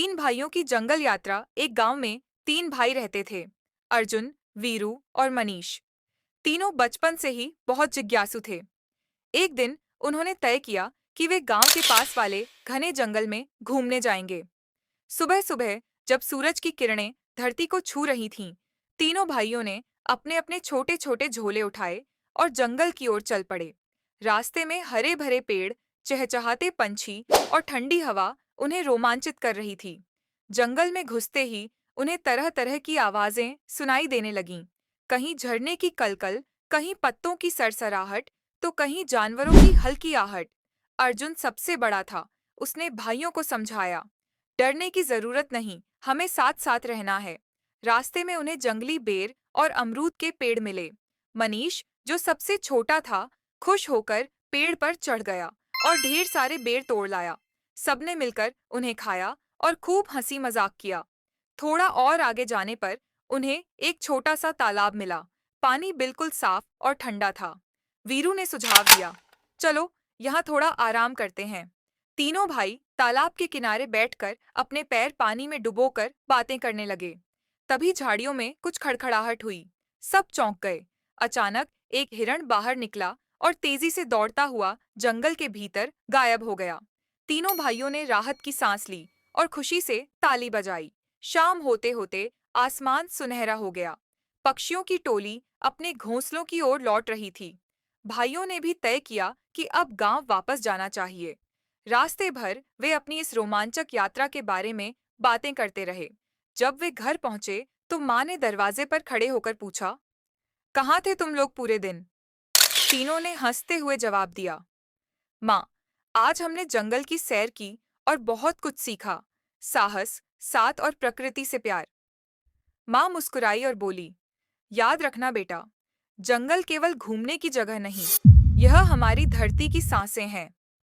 तीन भाइयों की जंगल यात्रा। एक गांव में तीन भाई रहते थे, अर्जुन, वीरू और मनीष। तीनों बचपन से ही बहुत जिज्ञासु थे। एक दिन उन्होंने तय किया कि वे गांव के पास वाले घने जंगल में घूमने जाएंगे। सुबह सुबह जब सूरज की किरणें धरती को छू रही थीं, तीनों भाइयों ने अपने अपने छोटे छोटे झोले उठाए और जंगल की ओर चल पड़े। रास्ते में हरे भरे पेड़, चहचहाते पंछी और ठंडी हवा उन्हें रोमांचित कर रही थी। जंगल में घुसते ही उन्हें तरह तरह की आवाजें सुनाई देने लगीं। कहीं झरने की कलकल, कहीं पत्तों की सरसराहट, तो कहीं जानवरों की हल्की आहट। अर्जुन सबसे बड़ा था। उसने भाइयों को समझाया, डरने की जरूरत नहीं, हमें साथ साथ रहना है। रास्ते में उन्हें जंगली बेर और अमरूद के पेड़ मिले। मनीष, जो सबसे छोटा था, खुश होकर पेड़ पर चढ़ गया और ढेर सारे बेर तोड़ लाया। सबने मिलकर उन्हें खाया और खूब हंसी मजाक किया। थोड़ा और आगे जाने पर उन्हें एक छोटा सा तालाब मिला। पानी बिल्कुल साफ और ठंडा था। वीरू ने सुझाव दिया, चलो यहाँ थोड़ा आराम करते हैं। तीनों भाई तालाब के किनारे बैठकर अपने पैर पानी में डुबोकर बातें करने लगे। तभी झाड़ियों में कुछ खड़खड़ाहट हुई। सब चौंक गए। अचानक एक हिरण बाहर निकला और तेजी से दौड़ता हुआ जंगल के भीतर गायब हो गया। तीनों भाइयों ने राहत की सांस ली और खुशी से ताली बजाई। शाम होते होते आसमान सुनहरा हो गया। पक्षियों की टोली अपने घोंसलों की ओर लौट रही थी। भाइयों ने भी तय किया कि अब गांव वापस जाना चाहिए। रास्ते भर वे अपनी इस रोमांचक यात्रा के बारे में बातें करते रहे। जब वे घर पहुंचे तो माँ ने दरवाजे पर खड़े होकर पूछा, कहाँ थे तुम लोग पूरे दिन? तीनों ने हंसते हुए जवाब दिया, माँ, आज हमने जंगल की सैर की और बहुत कुछ सीखा। साहस, साथ और प्रकृति से प्यार। माँ मुस्कुराई और बोली, याद रखना बेटा, जंगल केवल घूमने की जगह नहीं, यह हमारी धरती की सांसें हैं।